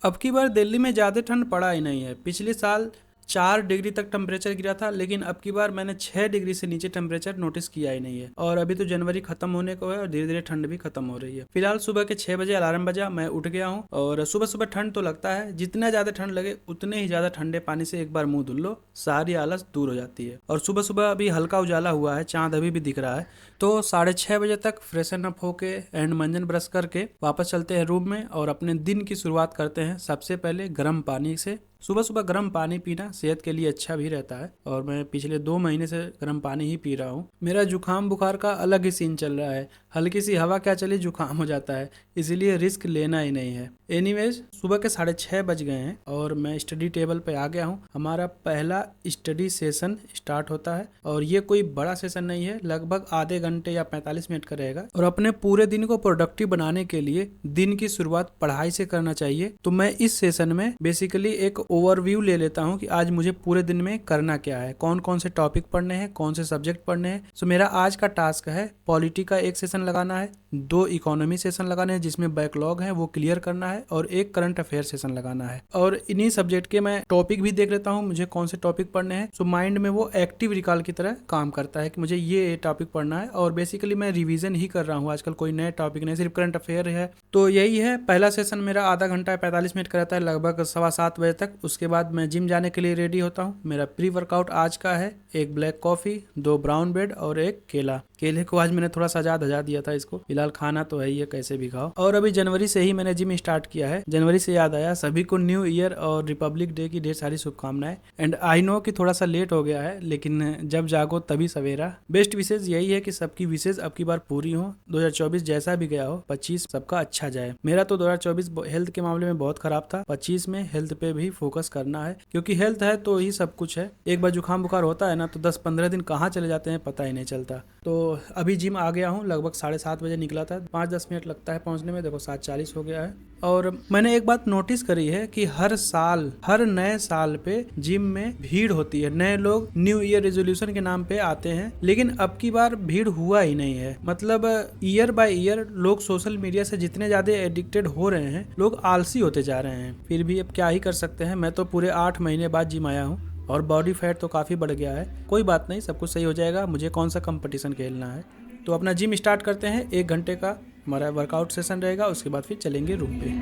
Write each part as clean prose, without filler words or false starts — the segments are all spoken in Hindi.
अब की बार दिल्ली में ज़्यादा ठंड पड़ा ही नहीं है। पिछले साल 4 डिग्री तक टेम्परेचर गिरा था, लेकिन अब की बार मैंने 6 डिग्री से नीचे टेम्परेचर नोटिस किया ही नहीं है। और अभी तो जनवरी खत्म होने को है और धीरे धीरे ठंड भी खत्म हो रही है। फिलहाल सुबह के 6 बजे अलार्म बजा, मैं उठ गया हूँ। और सुबह सुबह ठंड तो लगता है, जितना ज़्यादा ठंड लगे उतने ही ज़्यादा ठंडे पानी से एक बार मुंह धुल लो, सारी आलस दूर हो जाती है। और सुबह सुबह अभी हल्का उजाला हुआ है, चांद अभी भी दिख रहा है। तो 6:30 बजे तक फ्रेशन अप होके एंड मंजन ब्रश करके वापस चलते हैं रूम में और अपने दिन की शुरुआत करते हैं सबसे पहले गर्म पानी से। सुबह सुबह गर्म पानी पीना सेहत के लिए अच्छा भी रहता है और मैं पिछले 2 महीने से गर्म पानी ही पी रहा हूँ। मेरा जुकाम बुखार का अलग ही सीन चल रहा है, हल्की सी हवा क्या चली जुकाम हो जाता है, इसीलिए रिस्क लेना ही नहीं है। एनीवेज, सुबह के 6:30 बज गए हैं और मैं स्टडी टेबल पे आ गया हूँ। हमारा पहला स्टडी सेशन स्टार्ट होता है और ये कोई बड़ा सेशन नहीं है, लगभग आधे घंटे या 45 मिनट का रहेगा। और अपने पूरे दिन को प्रोडक्टिव बनाने के लिए दिन की शुरुआत पढ़ाई से करना चाहिए। तो मैं इस सेशन में बेसिकली एक ओवरव्यू ले लेता हूँ कि आज मुझे पूरे दिन में करना क्या है, कौन कौन से टॉपिक पढ़ने हैं, कौन से सब्जेक्ट पढ़ने हैं। सो मेरा आज का टास्क है पॉलिटी का एक सेशन लगाना है, 2 इकोनॉमी सेशन लगाने हैं जिसमें बैकलॉग है वो क्लियर करना है, और एक करंट अफेयर सेशन लगाना है। और इन्हीं सब्जेक्ट के मैं टॉपिक भी देख लेता हूँ मुझे कौन से टॉपिक पढ़ने हैं। सो माइंड में वो एक्टिव रिकॉल की तरह काम करता है कि मुझे ये टॉपिक पढ़ना है। और बेसिकली मैं रिवीजन ही कर रहा हूँ आजकल, कोई नए टॉपिक नहीं, सिर्फ करंट अफेयर है। तो यही है, पहला सेशन मेरा आधा घंटा 45 मिनट का रहता है, लगभग 7:15 बजे तक। उसके बाद मैं जिम जाने के लिए रेडी होता हूँ। मेरा प्री वर्कआउट आज का है 1 ब्लैक कॉफी, 2 ब्राउन ब्रेड और 1 केला। केले को आज मैंने थोड़ा सजा धजा दिया था इसको, फिलहाल खाना तो है ही है, कैसे भी खाओ। और अभी जनवरी से ही मैंने जिम स्टार्ट किया है। जनवरी से याद आया, सभी को न्यू ईयर और रिपब्लिक डे की ढेर सारी शुभकामनाएं। एंड आई नो कि थोड़ा सा लेट हो गया है, लेकिन जब जागो तभी सवेरा। बेस्ट विशेष यही है कि सबकी विशेष अब की बार पूरी हो। 2024 जैसा भी गया हो, 25 सबका अच्छा जाए। मेरा तो 2024 हेल्थ के मामले में बहुत खराब था, 25 में हेल्थ पे भी फोकस करना है, क्योंकि हेल्थ है तो ही सब कुछ है। एक बार जुकाम बुखार होता है ना तो 10-15 दिन कहाँ चले जाते हैं पता ही नहीं चलता। तो अभी जिम आ गया हूँ, लगभग 7:30 बजे निकला था, 5-10 मिनट लगता है पहुँचने में, देखो 7:40 हो गया है। और मैंने एक बात नोटिस करी है कि हर साल, हर नए साल पे जिम में भीड़ होती है, नए लोग न्यू ईयर रेजोल्यूशन के नाम पे आते हैं, लेकिन अब की बार भीड़ हुआ ही नहीं है। मतलब ईयर बाय ईयर लोग सोशल मीडिया से जितने ज्यादा एडिक्टेड हो रहे हैं, लोग आलसी होते जा रहे हैं। फिर भी अब क्या ही कर सकते हैं, मैं तो पूरे 8 महीने बाद जिम आया हूँ और बॉडी फैट तो काफ़ी बढ़ गया है। कोई बात नहीं, सब कुछ सही हो जाएगा, मुझे कौन सा कंपटीशन खेलना है। तो अपना जिम स्टार्ट करते हैं, 1 घंटे का हमारा वर्कआउट सेशन रहेगा, उसके बाद फिर चलेंगे रूम पे।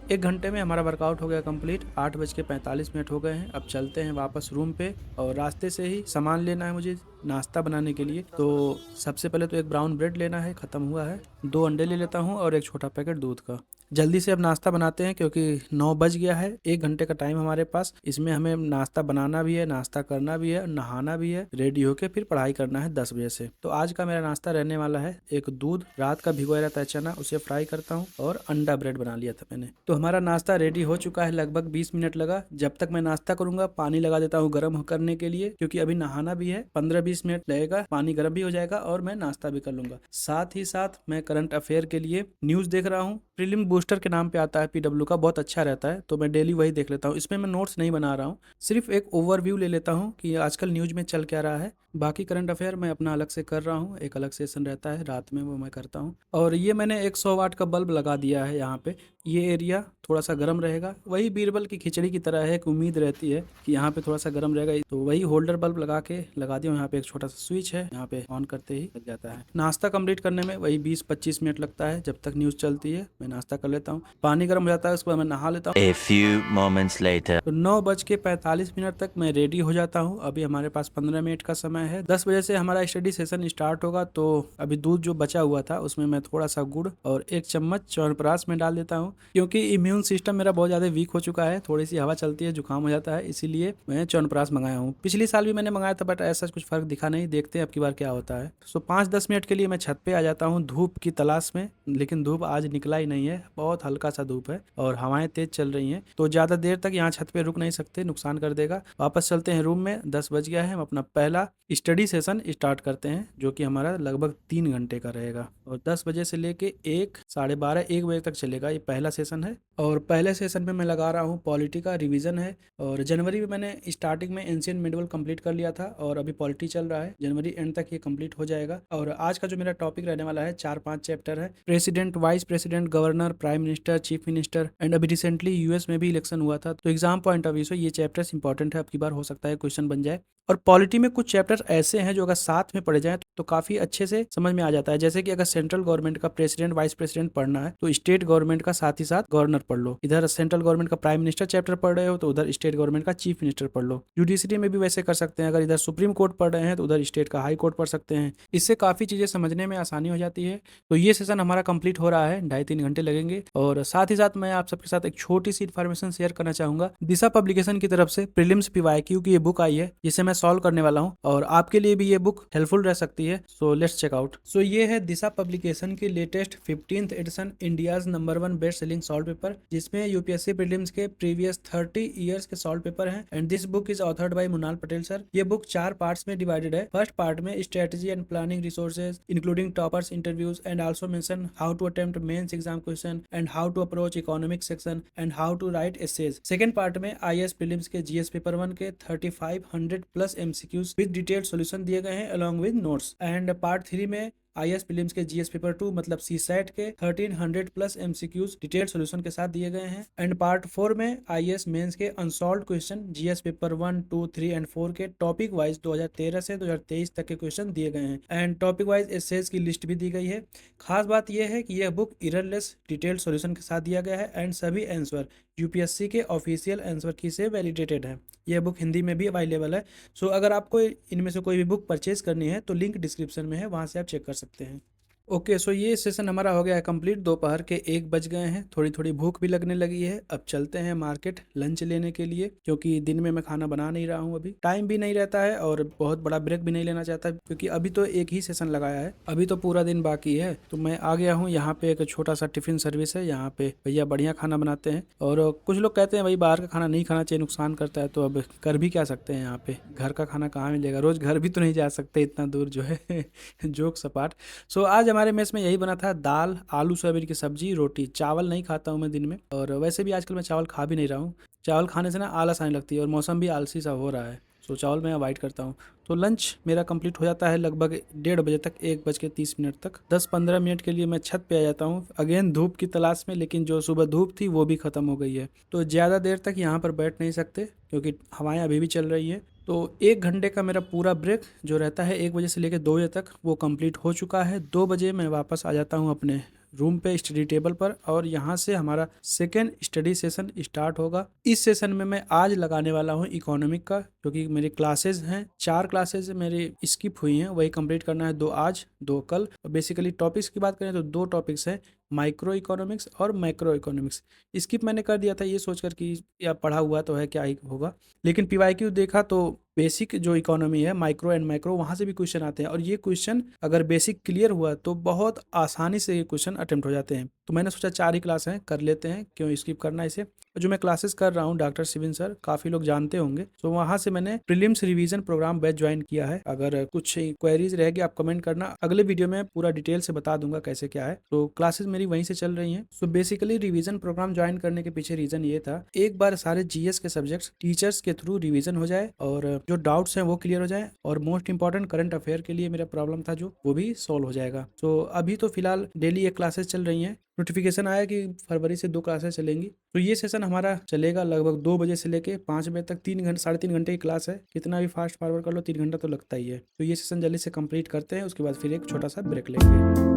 1 घंटे में हमारा वर्कआउट हो गया कंप्लीट। 8:45 हो गए हैं। अब चलते हैं वापस रूम पे और रास्ते से ही सामान लेना है मुझे नाश्ता बनाने के लिए। तो सबसे पहले तो 1 ब्राउन ब्रेड लेना है, ख़त्म हुआ है। 2 अंडे ले लेता हूँ और 1 छोटा पैकेट दूध का। जल्दी से अब नाश्ता बनाते हैं क्योंकि 9 बज गया है। 1 घंटे का टाइम हमारे पास, इसमें हमें नाश्ता बनाना भी है, नाश्ता करना भी है, नहाना भी है, रेडी होके फिर पढ़ाई करना है 10 बजे से। तो आज का मेरा नाश्ता रहने वाला है 1 दूध, रात का भिगोया रहता है चना, उसे फ्राई करता हूँ, और अंडा ब्रेड बना लिया था मैंने। तो हमारा नाश्ता रेडी हो चुका है, लगभग 20 मिनट लगा। जब तक मैं नाश्ता करूंगा पानी लगा देता हूँ गर्म करने के लिए, क्योंकि अभी नहाना भी है। 15-20 मिनट लगेगा, पानी गर्म भी हो जाएगा और मैं नाश्ता भी कर लूंगा। साथ ही साथ मैं करंट अफेयर के लिए न्यूज़ देख रहा हूँ, प्रीलिम बूस्टर के नाम पे आता है, पीडब्ल्यू का, बहुत अच्छा रहता है, तो मैं डेली वही देख लेता हूँ। इसमें मैं नोट्स नहीं बना रहा हूँ, सिर्फ एक ओवरव्यू ले लेता हूँ कि आजकल न्यूज़ में चल क्या रहा है। बाकी करंट अफेयर मैं अपना अलग से कर रहा हूँ, एक अलग सेशन रहता है रात में, वो मैं करता हूँ। और ये मैंने 100 वाट का बल्ब लगा दिया है यहाँ पे, ये एरिया थोड़ा सा गर्म रहेगा। वही बीरबल की खिचड़ी की तरह है, एक उम्मीद रहती है कि यहाँ पे थोड़ा सा गर्म रहेगा, तो वही होल्डर बल्ब लगा दिया। यहाँ पे एक छोटा सा स्विच है, यहाँ पे ऑन करते ही लग जाता है। नाश्ता कंप्लीट करने में वही 20-25 मिनट लगता है, जब तक न्यूज़ चलती है मैं नाश्ता कर लेता हूँ। पानी गर्म हो जाता है, उसके बाद मैं नहा लेता हूँ। A few moments later. तो 9:45 तक मैं रेडी हो जाता हूँ। अभी हमारे पास 15 मिनट का समय है। 10 बजे से हमारा स्टडी सेशन स्टार्ट होगा। तो अभी दूध जो बचा हुआ था उसमें मैं थोड़ा सा गुड़ और 1 चम्मच च्यवनप्राश में डाल देता हूँ। क्योंकि इम्यून सिस्टम मेरा बहुत ज़्यादा वीक हो चुका है, थोड़ी सी हवा चलती है जुकाम हो जाता है, इसीलिए मैं च्यवनप्राश मंगाया हूँ। पिछले साल भी मैंने मंगाया था बट ऐसा कुछ फ़र्क दिखा नहीं, देखते हैं अब की बार क्या होता है। सो 5-10 मिनट के लिए मैं छत पे आ जाता हूँ धूप की तलाश में, लेकिन धूप आज निकला ही नहीं है, बहुत हल्का सा धूप है और हवाएं तेज चल रही हैं, तो ज़्यादा देर तक यहाँ छत पे रुक नहीं सकते, नुकसान कर देगा। वापस चलते हैं रूम में, 10 बज गया है। हम अपना पहला स्टडी सेशन स्टार्ट करते हैं जो कि हमारा लगभग 3 घंटे का रहेगा और 10 बजे से लेके 1, 12:30, 1 बजे तक चलेगा। ये पहला सेशन है और पहले सेशन में मैं लगा रहा हूँ पॉलिटी का रिवीजन है। और जनवरी में मैंने स्टार्टिंग में एंशियंट मिडिवल कंप्लीट कर लिया था और अभी पॉलिटी चल रहा है, जनवरी एंड तक ये कंप्लीट हो जाएगा। और आज का जो मेरा टॉपिक रहने वाला है 4-5 चैप्टर है, president, vice president, governor, prime minister, chief minister and अभी रिसेंटली यूएस में भी इलेक्शन हुआ था, तो एग्जाम पॉइंट ऑफ व्यू से ये चैप्टर्स इंपॉर्टेंट है, अब की बार हो सकता है क्वेश्चन बन जाए। और पॉलिटी में कुछ चैप्टर ऐसे हैं जो अगर साथ में पढ़े जाएं तो काफ़ी अच्छे से समझ में आ जाता है। जैसे कि अगर सेंट्रल गवर्नमेंट का प्रेसिडेंट, वाइस प्रेसिडेंट पढ़ना है तो स्टेट गवर्नमेंट का साथ ही साथ गवर्नर पढ़ लो। इधर सेंट्रल गवर्नमेंट का प्राइम मिनिस्टर चैप्टर पढ़ रहे हो तो उधर स्टेट गवर्नमेंट का चीफ मिनिस्टर पढ़ लो। जुडिशरी में भी वैसे कर सकते हैं, अगर इधर सुप्रीम कोर्ट पढ़ रहे हैं तो उधर स्टेट का हाई कोर्ट पढ़ सकते हैं। इससे काफ़ी चीज़ें समझने में आसानी हो जाती है। तो ये सेशन हमारा कंप्लीट हो रहा है, 2.5-3 घंटे लगेंगे। और साथ ही साथ मैं आप सबके साथ एक छोटी सी इन्फॉर्मेशन शेयर करना चाहूँगा। दिशा पब्लिकेशन की तरफ से प्रीलिम्स पीवाईक्यू की ये बुक आई है जिसे मैं सॉल्व करने वाला हूँ और आपके लिए भी ये बुक हेल्पफुल रह सकती है। So let's check out. So ये है दिशा पब्लिकेशन की latest 15th edition, India's number 1 best selling solve paper, जिसमें यूपीएससी प्रीलिम्स के प्रीवियस 30 ईयर्स के सॉल्व पेपर हैं। And this book is authored by Munal Patel sir. ये बुक 4 पार्ट्स में डिवाइडेड है। फर्स्ट पार्ट में strategy and planning resources including toppers interviews and also mention how to attempt mains exam question and how to approach economic section and how to write essays. Second part में आईएएस प्रीलिम्स के जीएस पेपर 1 के 3500 plus MCQs with detailed solution दिए गए हैं along with notes. And part 3 में आईएएस प्रीलिम्स के जीएस पेपर 2 मतलब सीसैट के 1300 प्लस एमसीक्यूज डिटेल्ड सॉल्यूशन के साथ दिए गए हैं। एंड पार्ट 4 में आईएएस मेंस के unsolved question GS paper 1, 2, 3 and 4 के टॉपिक वाइज 2013 से 2023 तक के क्वेश्चन दिए गए हैं। एंड टॉपिक वाइज एसेज की लिस्ट भी दी गई है। खास बात यह है कि यह बुक एररलेस डिटेल्ड सॉल्यूशन के साथ दिया गया है एंड सभी आंसर यूपीएससी के ऑफिशियल आंसर की से वैलिडेटेड है। यह बुक हिंदी में भी अवेलेबल है। सो अगर आपको इनमें से कोई भी बुक परचेज करनी है तो लिंक डिस्क्रिप्शन में है, वहाँ से आप चेक कर सकते हैं। ओके, सो ये सेशन हमारा हो गया है कंप्लीट। दोपहर के 1 बज गए हैं, थोड़ी थोड़ी भूख भी लगने लगी है। अब चलते हैं मार्केट लंच लेने के लिए, क्योंकि दिन में मैं खाना बना नहीं रहा हूँ, अभी टाइम भी नहीं रहता है और बहुत बड़ा ब्रेक भी नहीं लेना चाहता, क्योंकि अभी तो एक ही सेशन लगाया है, अभी तो पूरा दिन बाकी है। तो मैं आ गया हूँ यहाँ पे, एक छोटा सा टिफिन सर्विस है, यहाँ पे भैया बढ़िया खाना बनाते हैं। और कुछ लोग कहते हैं भाई बाहर का खाना नहीं खाना चाहिए, नुकसान करता है, तो अब कर भी क्या सकते हैं। यहाँ पे घर का खाना कहाँ मिलेगा, रोज घर भी तो नहीं जा सकते इतना दूर जो है जोक सपाट। सो आज हमारे मेस में यही बना था, दाल, आलू सोयाबीन की सब्जी, रोटी। चावल नहीं खाता हूँ मैं दिन में, और वैसे भी आजकल मैं चावल खा भी नहीं रहा हूँ। चावल खाने से ना आलस आने लगती है और मौसम भी आलसी सा हो रहा है, सो चावल मैं अवॉइड करता हूँ। तो लंच मेरा कंप्लीट हो जाता है लगभग 1:30 बजे तक, 1:30 तक। 10-15 मिनट के लिए मैं छत पे आ जाता हूँ, अगेन धूप की तलाश में, लेकिन जो सुबह धूप थी वो भी ख़त्म हो गई है। तो ज़्यादा देर तक यहाँ पर बैठ नहीं सकते क्योंकि हवाएं अभी भी चल रही है। तो 1 घंटे का मेरा पूरा ब्रेक जो रहता है 1 बजे से लेकर 2 बजे तक, वो कंप्लीट हो चुका है। 2 बजे मैं वापस आ जाता हूँ अपने रूम पे स्टडी टेबल पर, और यहाँ से हमारा सेकेंड स्टडी सेशन स्टार्ट होगा। इस सेशन में मैं आज लगाने वाला हूँ इकोनॉमिक का, क्योंकि मेरी क्लासेस हैं, 4 क्लासेस मेरी स्किप हुई हैं, वही कंप्लीट करना है, 2 आज 2 कल। बेसिकली टॉपिक्स की बात करें तो 2 टॉपिक्स हैं, माइक्रो इकोनॉमिक्स और मैक्रो इकोनॉमिक्स। स्किप मैंने कर दिया था ये सोचकर कि या पढ़ा हुआ तो है, क्या ही होगा, लेकिन पीवाईक्यू देखा तो बेसिक जो इकोनॉमी है, माइक्रो एंड मैक्रो, वहाँ से भी क्वेश्चन आते हैं, और ये क्वेश्चन अगर बेसिक क्लियर हुआ तो बहुत आसानी से ये क्वेश्चन अटेम्प्ट हो जाते हैं। तो मैंने सोचा 4 ही क्लास हैं, कर लेते हैं, क्यों स्किप करना इसे। जो मैं क्लासेस कर रहा हूँ डॉक्टर शिविन सर, काफ़ी लोग जानते होंगे, तो वहाँ से मैंने prelims revision program batch join किया है। अगर कुछ क्वेरीज रहेगी आप कमेंट करना, अगले वीडियो में पूरा डिटेल से बता दूंगा कैसे क्या है। तो क्लासेस मेरी वहीं से चल रही हैं। So basically revision program join करने के पीछे रीजन ये था, एक बार सारे जीएस के सब्जेक्ट्स टीचर्स के थ्रू रिवीजन हो जाए और जो डाउट्स हैं वो क्लियर हो जाए, और मोस्ट इंपॉर्टेंट करंट अफेयर के लिए मेरा प्रॉब्लम था जो, वो भी सॉल्व हो जाएगा। तो अभी तो फिलहाल डेली 1 क्लासेस चल रही हैं। नोटिफिकेशन आया कि फरवरी से 2 क्लासेस चलेंगी। तो ये सेशन हमारा चलेगा लगभग 2 बजे से लेके 5 बजे तक। 3 घंटे 3.5 घंटे की क्लास है, कितना भी फास्ट फॉरवर्ड कर लो 3 घंटा तो लगता ही है। तो ये सेशन जल्दी से कंप्लीट करते हैं, उसके बाद फिर एक छोटा सा ब्रेक लेंगे।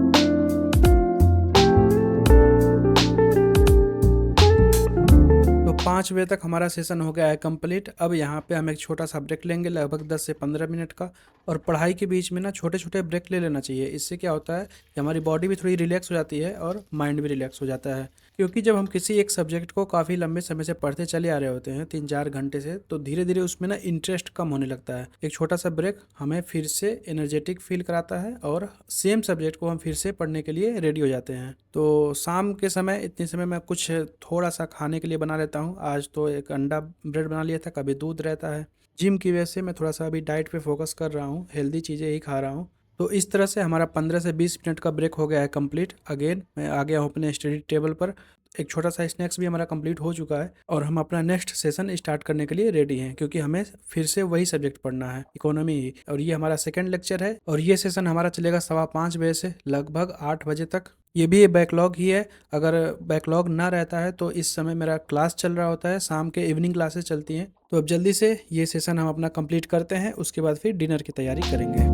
तो 5 बजे तक हमारा सेशन हो गया है कंप्लीट। अब यहाँ पे हम एक छोटा सा ब्रेक लेंगे लगभग 10 से 15 मिनट का। और पढ़ाई के बीच में ना छोटे छोटे ब्रेक ले लेना चाहिए, इससे क्या होता है कि हमारी बॉडी भी थोड़ी रिलैक्स हो जाती है और माइंड भी रिलैक्स हो जाता है। क्योंकि जब हम किसी एक सब्जेक्ट को काफ़ी लंबे समय से पढ़ते चले आ रहे होते हैं 3-4 घंटे से, तो धीरे धीरे उसमें ना इंटरेस्ट कम होने लगता है। एक छोटा सा ब्रेक हमें फिर से एनर्जेटिक फील कराता है और सेम सब्जेक्ट को हम फिर से पढ़ने के लिए रेडी हो जाते हैं। तो शाम के समय इतने समय मैं कुछ थोड़ा सा खाने के लिए बना लेता हूँ। आज तो एक अंडा ब्रेड बना लिया था, कभी दूध रहता है। जिम की वजह से मैं थोड़ा सा अभी डाइट पे फोकस कर रहा हूँ, हेल्दी चीज़ें ही खा रहा हूँ। तो इस तरह से हमारा 15 से 20 मिनट का ब्रेक हो गया है कंप्लीट। अगेन मैं आ गया हूँ अपने स्टडी टेबल पर। एक छोटा सा स्नैक्स भी हमारा कंप्लीट हो चुका है और हम अपना नेक्स्ट सेशन स्टार्ट करने के लिए रेडी हैं, क्योंकि हमें फिर से वही सब्जेक्ट पढ़ना है, इकोनॉमी ही। और ये हमारा सेकंड लेक्चर है और ये सेशन हमारा चलेगा 5:15 बजे से लगभग 8 बजे तक। ये भी बैकलॉग ही है। अगर बैकलॉग ना रहता है तो इस समय मेरा क्लास चल रहा होता है, शाम के इवनिंग क्लासेस चलती हैं। तो अब जल्दी से ये सेशन हम अपना कंप्लीट करते हैं, उसके बाद फिर डिनर की तैयारी करेंगे।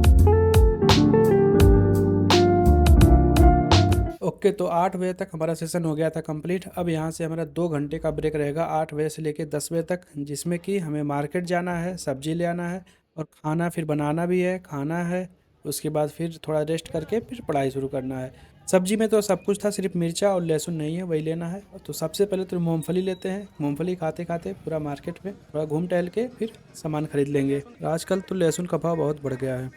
ओके, तो 8 बजे तक हमारा सेशन हो गया था कंप्लीट। अब यहाँ से हमारा 2 घंटे का ब्रेक रहेगा 8 बजे से लेकर 10 बजे तक, जिसमें कि हमें मार्केट जाना है, सब्जी ले आना है और खाना फिर बनाना भी है, खाना है। उसके बाद फिर थोड़ा रेस्ट करके फिर पढ़ाई शुरू करना है। सब्जी में तो सब कुछ था, सिर्फ मिर्चा और लहसुन नहीं है, वही लेना है। तो सबसे पहले तो मूंगफली लेते हैं। मूंगफली खाते खाते पूरा मार्केट में थोड़ा घूम टहल के फिर सामान खरीद लेंगे। आजकल तो लहसुन का भाव बहुत बढ़ गया है।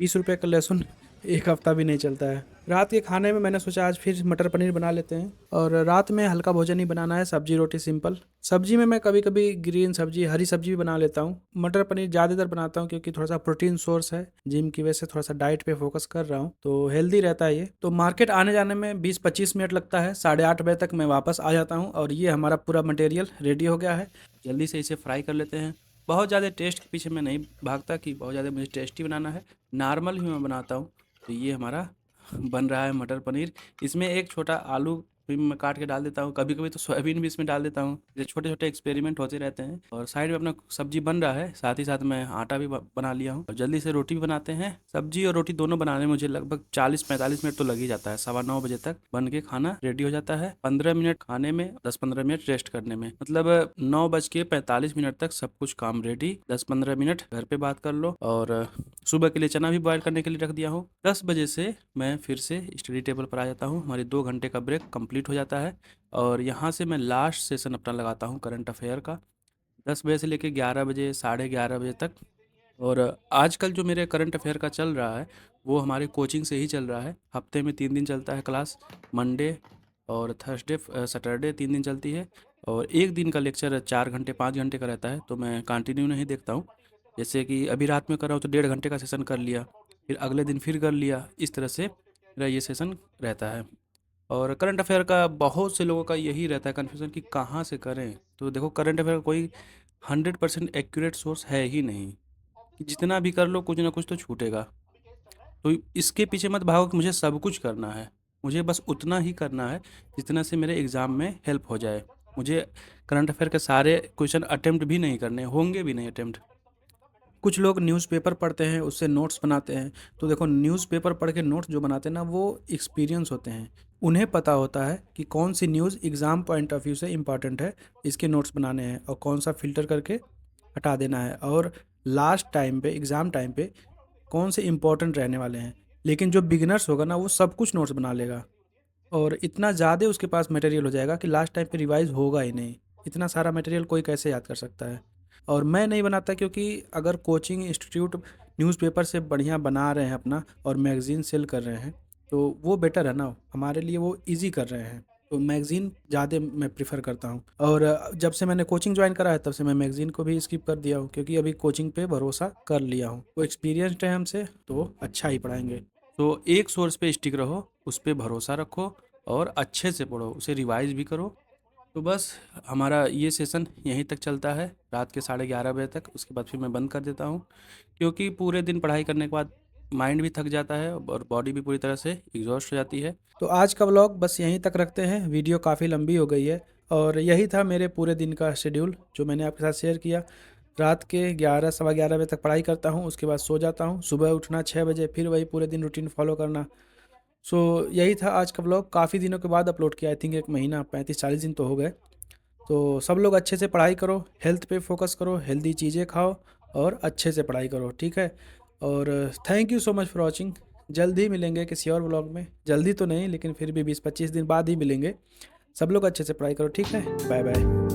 20 रुपये का लहसुन एक हफ्ता भी नहीं चलता है। रात के खाने में मैंने सोचा आज फिर मटर पनीर बना लेते हैं और रात में हल्का भोजन ही बनाना है, सब्जी रोटी सिंपल। सब्जी में मैं कभी कभी ग्रीन सब्जी, हरी सब्जी भी बना लेता हूँ। मटर पनीर ज़्यादातर बनाता हूँ क्योंकि थोड़ा सा प्रोटीन सोर्स है। जिम की वजह से थोड़ा सा डाइट पे फोकस कर रहा हूँ, तो हेल्दी रहता है ये। तो मार्केट आने जाने में 20-25 मिनट लगता है। 8:30 बजे तक मैं वापस आ जाता हूँ और ये हमारा पूरा मटेरियल रेडी हो गया है। जल्दी से इसे फ्राई कर लेते हैं। बहुत ज़्यादा टेस्ट के पीछे मैं नहीं भागता कि बहुत ज़्यादा मुझे टेस्टी बनाना है, नॉर्मल ही मैं बनाता हूँ। तो ये हमारा बन रहा है मटर पनीर। इसमें एक छोटा आलू भी मैं काट के डाल देता हूँ, कभी कभी तो सोयाबीन भी इसमें डाल देता हूँ। ये छोटे छोटे एक्सपेरिमेंट होते रहते हैं। और साइड में अपना सब्जी बन रहा है, साथ ही साथ मैं आटा भी बना लिया हूँ और जल्दी से रोटी भी बनाते हैं। सब्जी और रोटी दोनों बनाने में मुझे लगभग 40-45 मिनट तो लग ही जाता है। 9:15 बजे तक बन के खाना रेडी हो जाता है। 15 मिनट खाने में, 10-15 मिनट रेस्ट करने में, मतलब 9:45 तक सब कुछ काम रेडी। 10-15 मिनट घर पे बात कर लो। और सुबह के लिए चना भी बॉयल करने के लिए रख दिया हूँ। 10 बजे से मैं फिर से स्टडी टेबल पर आ जाता हूँ। हमारी 2 घंटे का ब्रेक कंप्लीट हो जाता है और यहाँ से मैं लास्ट सेशन अपना लगाता हूँ करंट अफेयर का, 10 बजे से लेकर 11 बजे, 11:30 बजे तक। और आजकल जो मेरे करंट अफेयर का चल रहा है वो हमारे कोचिंग से ही चल रहा है। हफ्ते में 3 दिन चलता है क्लास, मंडे और थर्सडे, सैटरडे 3 दिन चलती है। और एक दिन का लेक्चर 4 घंटे 5 घंटे का रहता है, तो मैं कंटिन्यू नहीं देखता हूँ। जैसे कि अभी रात में कर रहा हूँ तो 1.5 घंटे का सेशन कर लिया, फिर अगले दिन फिर कर लिया। इस तरह से मेरा ये सेशन रहता है। और करंट अफेयर का बहुत से लोगों का यही रहता है कन्फ्यूज़न कि कहाँ से करें। तो देखो, करंट अफेयर का कोई 100% एक्यूरेट सोर्स है ही नहीं कि जितना भी कर लो कुछ ना कुछ तो छूटेगा। तो इसके पीछे मत भागो कि मुझे सब कुछ करना है। मुझे बस उतना ही करना है जितना से मेरे एग्ज़ाम में हेल्प हो जाए। मुझे करंट अफेयर के सारे क्वेश्चन अटेम्प्ट भी नहीं करने, होंगे भी नहीं अटेम्प्ट। कुछ लोग न्यूज़पेपर पढ़ते हैं, उससे नोट्स बनाते हैं। तो देखो, न्यूज़पेपर पढ़ के नोट्स जो बनाते हैं ना, वो एक्सपीरियंस होते हैं। उन्हें पता होता है कि कौन सी news exam point of view से इम्पॉर्टेंट है, इसके नोट्स बनाने हैं और कौन सा फ़िल्टर करके हटा देना है, और लास्ट टाइम पे, एग्ज़ाम टाइम पे कौन से इम्पोर्टेंट रहने वाले हैं। लेकिन जो बिगिनर्स होगा ना, वो सब कुछ नोट्स बना लेगा और इतना ज़्यादा उसके पास मटेरियल हो जाएगा कि लास्ट टाइम पे रिवाइज़ होगा ही नहीं। इतना सारा मटेरियल कोई कैसे याद कर सकता है। और मैं नहीं बनाता, क्योंकि अगर कोचिंग इंस्टीट्यूट न्यूज़पेपर से बढ़िया बना रहे हैं अपना और मैगज़ीन सेल कर रहे हैं, तो वो बेटर है ना, हमारे लिए वो ईज़ी कर रहे हैं। तो मैगज़ीन ज़्यादा मैं प्रेफ़र करता हूँ। और जब से मैंने कोचिंग ज्वाइन करा है तब से मैं मैगज़ीन को भी स्किप कर दिया हूँ, क्योंकि अभी कोचिंग पे भरोसा कर लिया हूँ। वो एक्सपीरियंस्ड है हमसे, तो वो अच्छा ही पढ़ाएंगे। तो एक सोर्स पे स्टिक रहो, उस पे भरोसा रखो और अच्छे से पढ़ो, उसे रिवाइज भी करो। तो बस हमारा ये सेशन यहीं तक चलता है, रात के 11:30 बजे तक। उसके बाद फिर मैं बंद कर देता हूँ, क्योंकि पूरे दिन पढ़ाई करने के बाद माइंड भी थक जाता है और बॉडी भी पूरी तरह से एग्जॉस्ट हो जाती है। तो आज का व्लॉग बस यहीं तक रखते हैं। वीडियो काफ़ी लंबी हो गई है और यही था मेरे पूरे दिन का शेड्यूल जो मैंने आपके साथ शेयर किया। रात के 11, 11:15 बजे तक पढ़ाई करता हूँ, उसके बाद सो जाता हूँ। सुबह उठना 6 बजे, फिर वही पूरे दिन रूटीन फॉलो करना। सो यही था आज का ब्लॉग। काफ़ी दिनों के बाद अपलोड किया, आई थिंक 1 महीना, 35-40 दिन तो हो गए। तो सब लोग अच्छे से पढ़ाई करो, हेल्थ पे फोकस करो, हेल्दी चीज़ें खाओ और अच्छे से पढ़ाई करो, ठीक है। और thank you so much for watching. जल्द ही मिलेंगे किसी और ब्लॉग में। जल्दी तो नहीं, लेकिन फिर भी 20-25 दिन बाद ही मिलेंगे। सब लोग अच्छे से पढ़ाई करो, ठीक है, बाय बाय।